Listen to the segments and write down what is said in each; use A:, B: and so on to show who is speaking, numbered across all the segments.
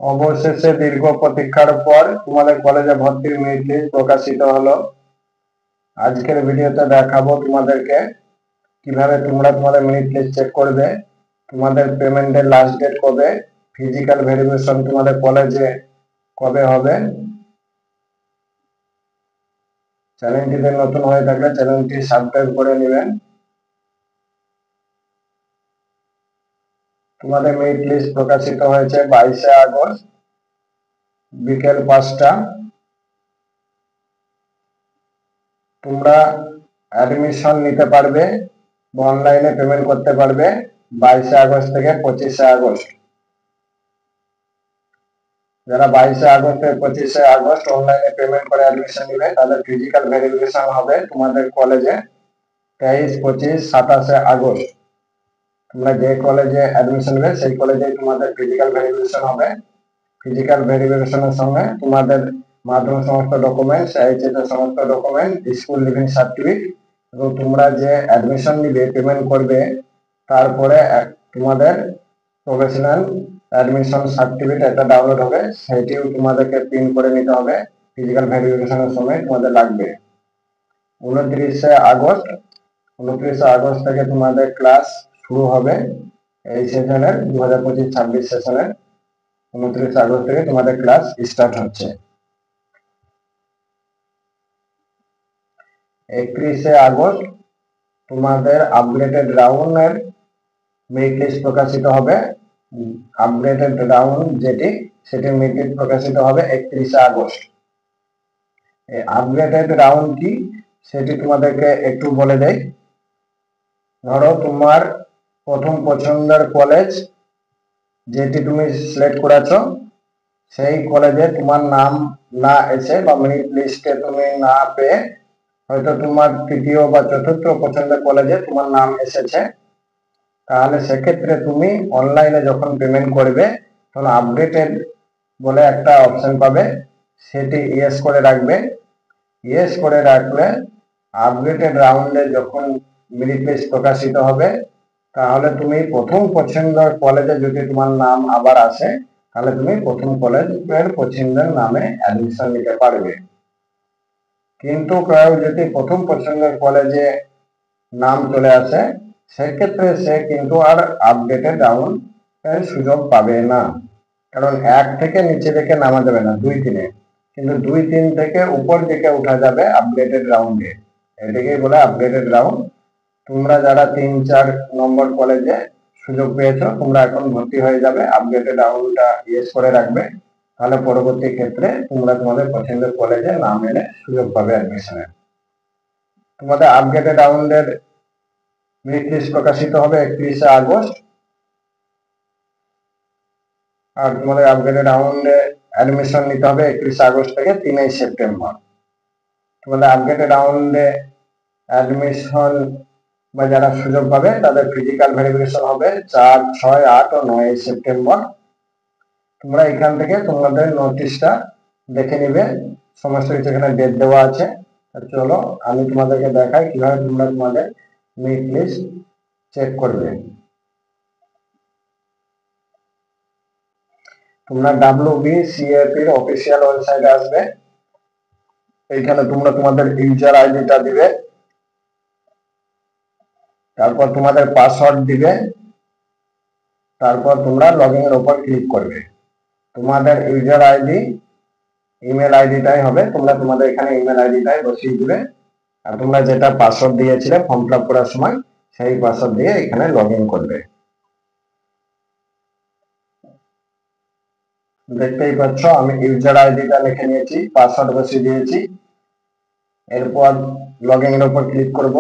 A: অবশেষে দীর্ঘ প্রতীক্ষার পর তোমাদের কলেজে ভর্তির মেরিট লিস্ট প্রকাশিত হলো। আজকের ভিডিওতে দেখাবো তোমাদেরকে কিভাবে তোমরা তোমাদের মেরিট লিস্ট চেক করবে, তোমাদের পেমেন্টের লাস্ট ডেট কবে, ফিজিক্যাল ভেরিফিকেশন তোমাদের কলেজে কবে হবে। চ্যানেলটিতে নতুন হয়ে থাকলে চ্যানেলটি সাবস্ক্রাইব করে নেবেন। তোমাদের মেরিট লিস্ট প্রকাশিত হয়েছে 22শে আগস্ট বিকেল 5টা। তোমরা অ্যাডমিশন নিতে পারবে বা অনলাইনে পেমেন্ট করতে পারবে 22শে আগস্ট থেকে 25শে আগস্ট। যারা 22শে আগস্ট থেকে 25শে আগস্ট অনলাইনে পেমেন্ট করে অ্যাডমিশন নেবে তাদের ফিজিক্যাল ভেরিফিকেশন হবে তোমাদের কলেজে 23, 25, 27শে আগস্ট। তোমরা যে কলেজে অ্যাডমিশন নেবে সেই কলেজে তোমাদের ফিজিক্যাল ভেরিফিকেশন হবে। ফিজিক্যাল ভেরিফিকেশনের সঙ্গে তোমাদের মাধ্যমিক সমস্ত ডকুমেন্টস, এইচএস এর সমস্ত ডকুমেন্ট, স্কুল লিভিং সার্টিফিকেট এবং তোমরা যে অ্যাডমিশন নিবে পেমেন্ট করবে তারপরে তোমাদের প্রফেশনাল অ্যাডমিশন সার্টিফিকেট একটা ডাউনলোড হবে, সেটিও তোমাদেরকে প্রিন্ট করে নিতে হবে। ফিজিক্যাল ভেরিফিকেশনের সময় তোমাদের লাগবে। 29শে আগস্ট থেকে তোমাদের ক্লাস শুরু হবে। এই সেশনের 2025-26 সেশনের 29শে আগস্ট থেকে তোমাদের ক্লাস স্টার্ট হচ্ছে। 31শে আগস্ট তোমাদের আপগ্রেডেড রাউন্ডের মেরিট লিস্ট প্রকাশিত হবে। আপগ্রেডেড রাউন্ড যেটি সেটির মেরিট লিস্ট প্রকাশিত হবে 31শে আগস্ট। এই আপগ্রেডেড রাউন্ড কি সেটি তোমাদেরকে একটু বলে দেই। ধরো তোমার প্রথম পছন্দের কলেজ যেটি তুমি সিলেক্ট করেছো সেই কলেজে তোমার নাম না এসে বা মেরিট লিস্টে তুমি না পেয়ে হয়তো তোমার তৃতীয় বা চতুর্থ পছন্দের কলেজে তোমার নাম এসেছে, তাহলে সেক্ষেত্রে তুমি অনলাইনে যখন পেমেন্ট করবে তখন আপডেটেড বলে একটা অপশন পাবে, সেটি ইয়েস করে রাখবে। ইয়েস করে রাখলে আপডেটেড রাউন্ডে যখন মেরিট লিস্ট প্রকাশিত হবে তাহলে তুমি প্রথম পছন্দের কলেজে যদি তোমার নাম আবার আসে তাহলে তুমি প্রথম কলেজের পছন্দের নামে অ্যাডমিশন নিতে পারবে। কিন্তু কেউ যদি প্রথম পছন্দের কলেজে নাম চলে আসে সেক্ষেত্রে সে কিন্তু আর আপডেটেড রাউন্ড এর সুযোগ পাবে না, কারণ 1 থেকে নিচে দিকে নামা যাবে না 2, 3-এ, কিন্তু 2, 3 থেকে উপর দিকে উঠা যাবে আপডেটেড রাউন্ডে। এটাকেই বলে আপডেটেড রাউন্ড। তোমরা যারা 3, 4 নম্বর কলেজে সুযোগ পেয়েছো তোমরা এখন ভর্তি হয়ে যাবে, আপডেটেড রাউন্ডটা ইয়েস করে রাখবে, তাহলে পরবর্তী ক্ষেত্রে তোমরা তোমাদের পছন্দের কলেজে নাম এনে সুযোগ পাবে অ্যাডমিশনের। তোমাদের আপডেটেড রাউন্ডের মেরিট লিস্ট প্রকাশিত হবে 31শে আগস্ট। আর তোমাদের আপডেটেড রাউন্ডে অ্যাডমিশন নিতে হবে 31শে আগস্ট থেকে 3 সেপ্টেম্বর। তোমাদের আপডেটেড রাউন্ডে অ্যাডমিশন বা যারা সুযোগ পাবে তাদের ফিজিক্যাল ভেরিফিকেশন হবে 4, 6, 8 ও 9 সেপ্টেম্বর। তোমরা এখান থেকে তোমাদের নোটিশটা দেখে নিবে, সমস্ত কিছু এখানে ডেট দেওয়া আছে। চলো আমি তোমাদেরকে দেখাই কিভাবে তোমরা তোমাদের মেরিট লিস্ট চেক করবে। তোমরা WBCAP এর অফিসিয়াল ওয়েবসাইটে আসবে। এইখানে তোমরা তোমাদের ইউজার আইডিটা দিবে, তারপর তোমাদের পাসওয়ার্ড দিবে, তারপর তোমরা লগইন এর উপর ক্লিক করবে। তোমাদের ইউজার আইডি ইমেল আইডিটাই হবে, তোমরা তোমাদের এখানে ইমেল আইডিটাই বসিয়ে দিবে, আর তোমরা যেটা পাসওয়ার্ড দিয়েছিলে ফর্ম ফিল আপ করার সময় সেই পাসওয়ার্ড দিয়ে এখানে লগইন করবে। দেখতেই পাচ্ছ আমি ইউজার আইডিটা লিখে নিয়েছি, পাসওয়ার্ড বসিয়ে দিয়েছি। এরপর লগইন এর উপর ক্লিক করব।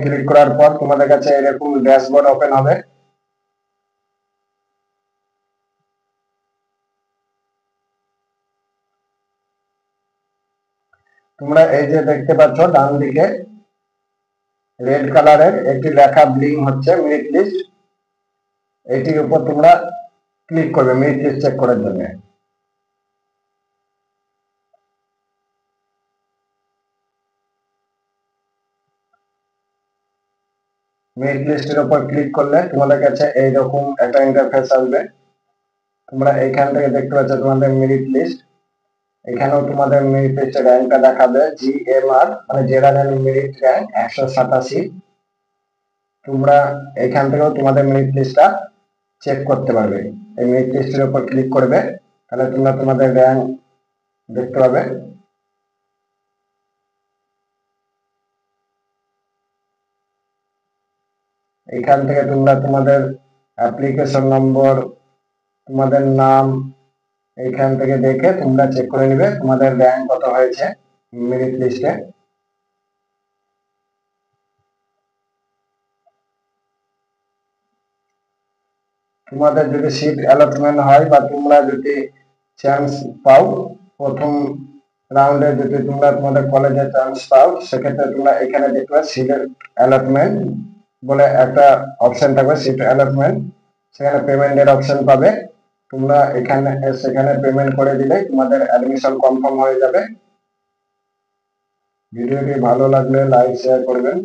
A: ক্লিক করার পর তোমাদের কাছে এরকম ড্যাশবোর্ড ওপেন হবে। তোমরা এই যে দেখতে পাচ্ছ ডান দিকে রেড কালারের একটি লেখা ব্লিং হচ্ছে মেরিট লিস্ট, এটির উপর তোমরা ক্লিক করবে মেরিট লিস্ট চেক করার জন্য। মেরিট লিস্টের উপর ক্লিক করলে তোমাদের কাছে এইরকম একটা ইন্টারফেস আসবে। তোমরা এইখান থেকে দেখতে পাচ্ছ তোমাদের মেরিট লিস্ট। এখানেও তোমাদের মেরিট লিস্টের র্যাঙ্কটা দেখাবে জিএমআর মানে জেনারেল মেরিট র্যাঙ্ক 187। তোমরা এখান থেকেও তোমাদের মেরিট লিস্টটা চেক করতে পারবে। এই মেরিট লিস্টের উপর ক্লিক করবে, তাহলে তোমরা তোমাদের র্যাঙ্ক দেখতে পাবে। এখান থেকে তোমরা তোমাদের অ্যাপ্লিকেশন নম্বর, তোমাদের নাম এইখান থেকে দেখে তোমরা চেক করে নিবে তোমাদের র্যাঙ্ক কত হয়েছে মেরিট লিস্টে। তোমাদের যদি সিট অ্যালটমেন্ট হয় বা তোমরা যদি চান্স পাও, প্রথম রাউন্ডে যদি তোমরা তোমাদের কলেজে চান্স পাও, সেক্ষেত্রে তোমরা এখানে দেখবে সিট অ্যালটমেন্ট বলে একটা অপশন থাকবে, সিট অ্যালটমেন্ট। সেখানে পেমেন্টের অপশন পাবে। তোমরা সেখানে পেমেন্ট করে দিলে তোমাদের অ্যাডমিশন কনফার্ম হয়ে যাবে। ভিডিওটি ভালো লাগলে লাইক শেয়ার করবেন।